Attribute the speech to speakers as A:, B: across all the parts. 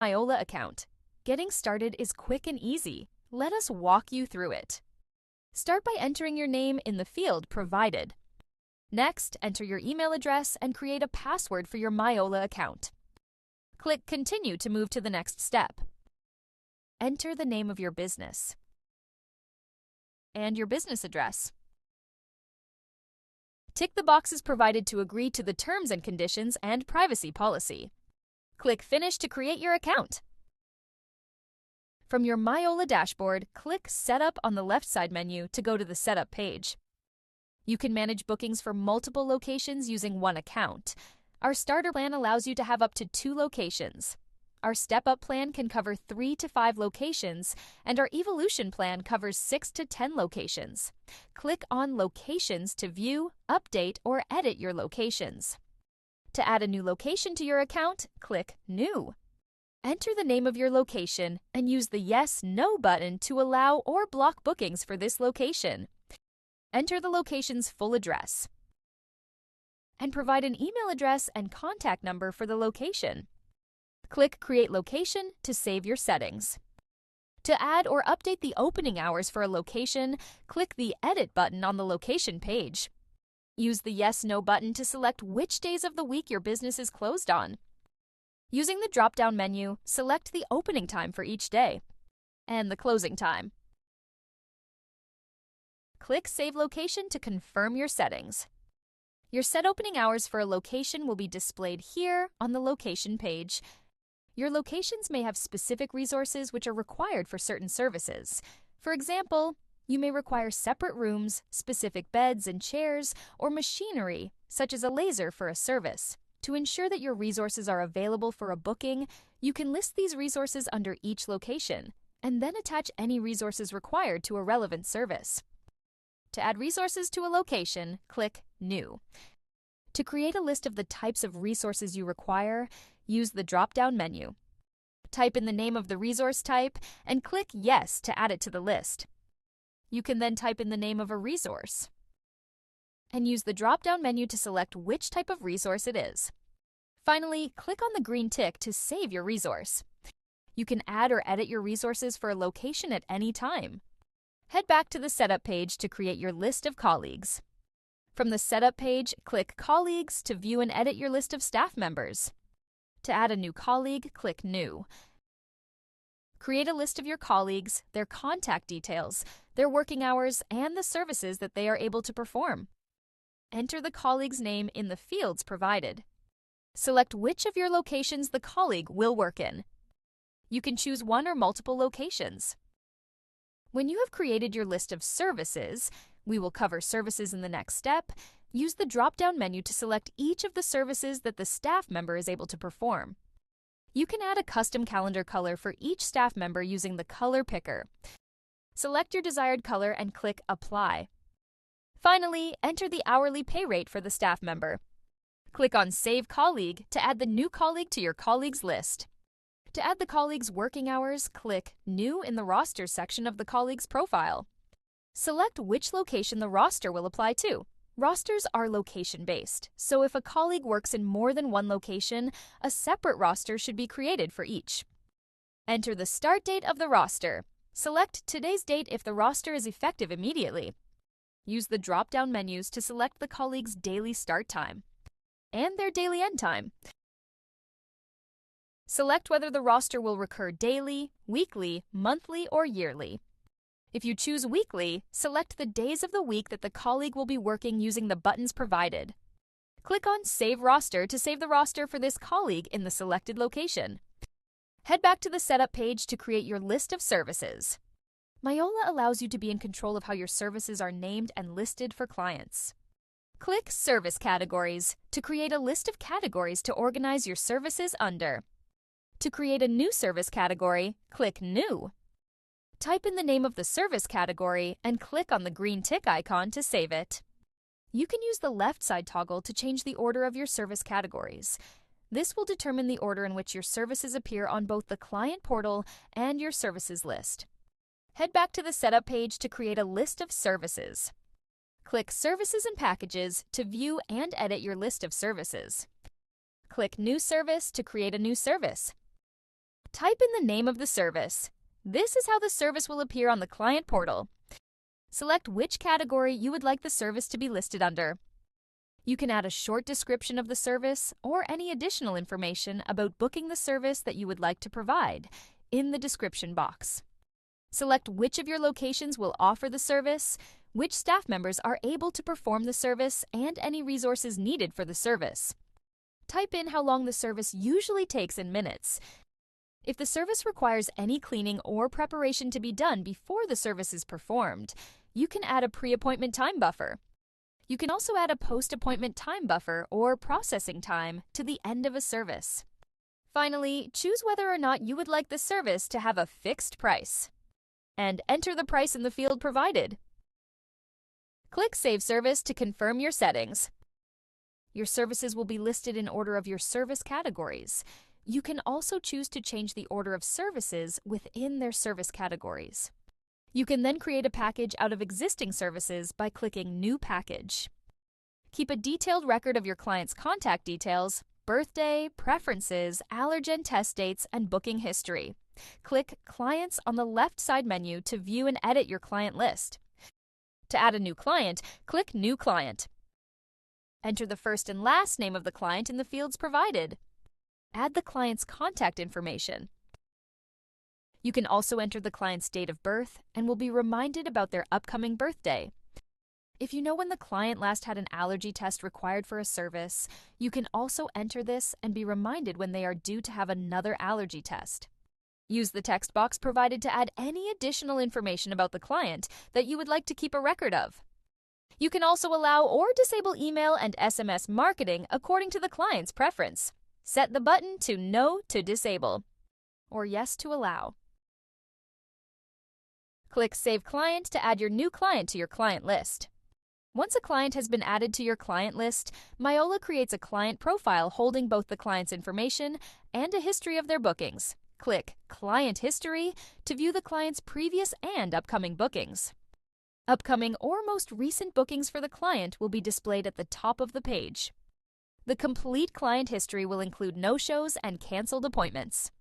A: Myolla account. Getting started is quick and easy. Let us walk you through it. Start by entering your name in the field provided. Next, enter your email address and create a password for your Myolla account. Click Continue to move to the next step. Enter the name of your business and your business address. Tick the boxes provided to agree to the terms and conditions and privacy policy. Click Finish to create your account. From your Myolla dashboard, click Setup on the left side menu to go to the Setup page. You can manage bookings for multiple locations using one account. Our starter plan allows you to have up to 2 locations. Our step-up plan can cover 3 to 5 locations, and our evolution plan covers 6 to 10 locations. Click on Locations to view, update, or edit your locations. To add a new location to your account, click New. Enter the name of your location and use the Yes/No button to allow or block bookings for this location. Enter the location's full address and provide an email address and contact number for the location. Click Create Location to save your settings. To add or update the opening hours for a location, click the Edit button on the location page. Use the Yes/No button to select which days of the week your business is closed on. Using the drop-down menu, select the opening time for each day and the closing time. Click Save Location to confirm your settings. Your set opening hours for a location will be displayed here on the location page. Your locations may have specific resources which are required for certain services. For example, you may require separate rooms, specific beds and chairs, or machinery, such as a laser for a service. To ensure that your resources are available for a booking, you can list these resources under each location, and then attach any resources required to a relevant service. To add resources to a location, click New. To create a list of the types of resources you require, use the drop-down menu. Type in the name of the resource type and click Yes to add it to the list. You can then type in the name of a resource and use the drop-down menu to select which type of resource it is. Finally, click on the green tick to save your resource. You can add or edit your resources for a location at any time. Head back to the Setup page to create your list of colleagues. From the Setup page, click Colleagues to view and edit your list of staff members. To add a new colleague, click New. Create a list of your colleagues, their contact details, their working hours, and the services that they are able to perform. Enter the colleague's name in the fields provided. Select which of your locations the colleague will work in. You can choose one or multiple locations. When you have created your list of services, we will cover services in the next step, use the drop-down menu to select each of the services that the staff member is able to perform. You can add a custom calendar color for each staff member using the color picker. Select your desired color and click Apply. Finally, enter the hourly pay rate for the staff member. Click on Save Colleague to add the new colleague to your colleagues list. To add the colleague's working hours, click New in the Roster section of the colleague's profile. Select which location the roster will apply to. Rosters are location-based, so if a colleague works in more than one location, a separate roster should be created for each. Enter the start date of the roster. Select today's date if the roster is effective immediately. Use the drop-down menus to select the colleague's daily start time and their daily end time. Select whether the roster will recur daily, weekly, monthly, or yearly. If you choose weekly, select the days of the week that the colleague will be working using the buttons provided. Click on Save Roster to save the roster for this colleague in the selected location. Head back to the Setup page to create your list of services. Myolla allows you to be in control of how your services are named and listed for clients. Click Service Categories to create a list of categories to organize your services under. To create a new service category, click New. Type in the name of the service category and click on the green tick icon to save it. You can use the left side toggle to change the order of your service categories. This will determine the order in which your services appear on both the client portal and your services list. Head back to the Setup page to create a list of services. Click Services and Packages to view and edit your list of services. Click New Service to create a new service. Type in the name of the service. This is how the service will appear on the client portal. Select which category you would like the service to be listed under. You can add a short description of the service or any additional information about booking the service that you would like to provide in the description box. Select which of your locations will offer the service, which staff members are able to perform the service, and any resources needed for the service. Type in how long the service usually takes in minutes. If the service requires any cleaning or preparation to be done before the service is performed, you can add a pre-appointment time buffer. You can also add a post-appointment time buffer or processing time to the end of a service. Finally, choose whether or not you would like the service to have a fixed price, and enter the price in the field provided. Click Save Service to confirm your settings. Your services will be listed in order of your service categories. You can also choose to change the order of services within their service categories. You can then create a package out of existing services by clicking New Package. Keep a detailed record of your client's contact details, birthday, preferences, allergen test dates, and booking history. Click Clients on the left side menu to view and edit your client list. To add a new client, click New Client. Enter the first and last name of the client in the fields provided. Add the client's contact information. You can also enter the client's date of birth and will be reminded about their upcoming birthday. If you know when the client last had an allergy test required for a service, you can also enter this and be reminded when they are due to have another allergy test. Use the text box provided to add any additional information about the client that you would like to keep a record of. You can also allow or disable email and SMS marketing according to the client's preference. Set the button to No to disable, or Yes to allow. Click Save Client to add your new client to your client list. Once a client has been added to your client list, Myolla creates a client profile holding both the client's information and a history of their bookings. Click Client History to view the client's previous and upcoming bookings. Upcoming or most recent bookings for the client will be displayed at the top of the page. The complete client history will include no-shows and canceled appointments.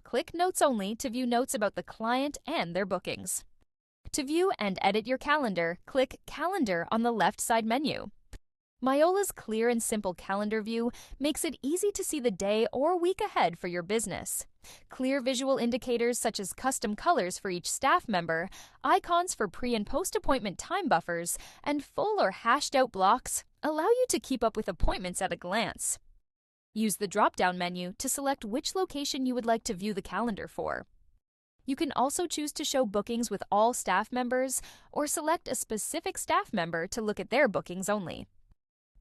A: Click Notes Only to view notes about the client and their bookings. To view and edit your calendar, click Calendar on the left side menu. Myolla's clear and simple calendar view makes it easy to see the day or week ahead for your business. Clear visual indicators such as custom colors for each staff member, icons for pre- and post-appointment time buffers, and full or hashed-out blocks allow you to keep up with appointments at a glance. Use the drop-down menu to select which location you would like to view the calendar for. You can also choose to show bookings with all staff members or select a specific staff member to look at their bookings only.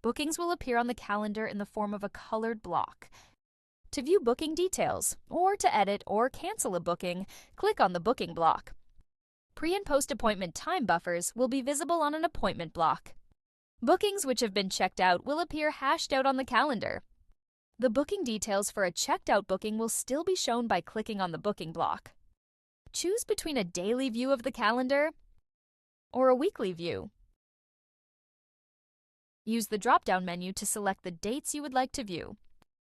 A: Bookings will appear on the calendar in the form of a colored block. To view booking details or to edit or cancel a booking, click on the booking block. Pre- and post-appointment time buffers will be visible on an appointment block. Bookings which have been checked out will appear hashed out on the calendar. The booking details for a checked-out booking will still be shown by clicking on the booking block. Choose between a daily view of the calendar or a weekly view. Use the drop-down menu to select the dates you would like to view.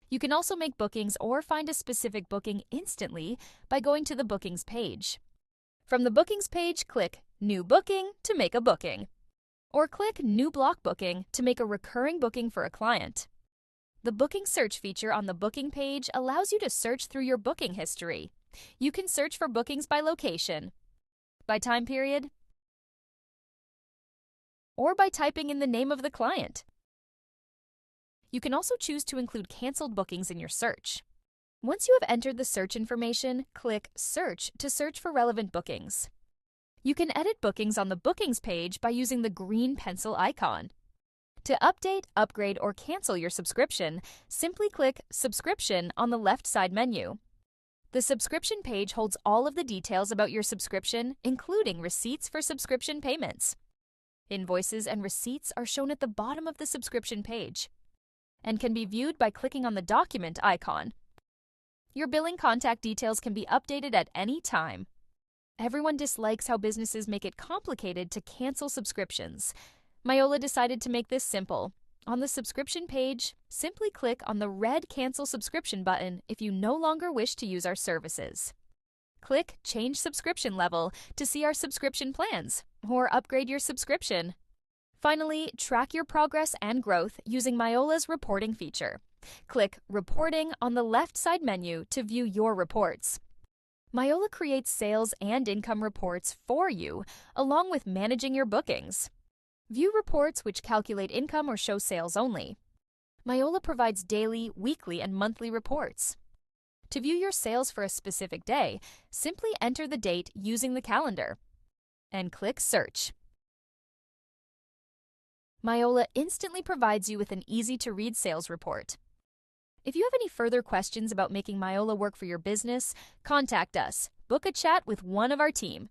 A: You can also make bookings or find a specific booking instantly by going to the Bookings page. From the Bookings page, click New Booking to make a booking, or click New Block Booking to make a recurring booking for a client. The Booking Search feature on the Booking page allows you to search through your booking history. You can search for bookings by location, by time period, or by typing in the name of the client. You can also choose to include canceled bookings in your search. Once you have entered the search information, click Search to search for relevant bookings. You can edit bookings on the Bookings page by using the green pencil icon. To update, upgrade, or cancel your subscription, simply click Subscription on the left side menu. The subscription page holds all of the details about your subscription, including receipts for subscription payments. Invoices and receipts are shown at the bottom of the subscription page and can be viewed by clicking on the document icon. Your billing contact details can be updated at any time. Everyone dislikes how businesses make it complicated to cancel subscriptions. Myolla decided to make this simple. On the subscription page, simply click on the red Cancel Subscription button if you no longer wish to use our services. Click Change Subscription Level to see our subscription plans or upgrade your subscription. Finally, track your progress and growth using Myolla's reporting feature. Click Reporting on the left side menu to view your reports. Myolla creates sales and income reports for you, along with managing your bookings. View reports which calculate income or show sales only. Myolla provides daily, weekly, and monthly reports. To view your sales for a specific day, simply enter the date using the calendar and click Search. Myolla instantly provides you with an easy-to-read sales report. If you have any further questions about making Myolla work for your business, contact us. Book a chat with one of our team.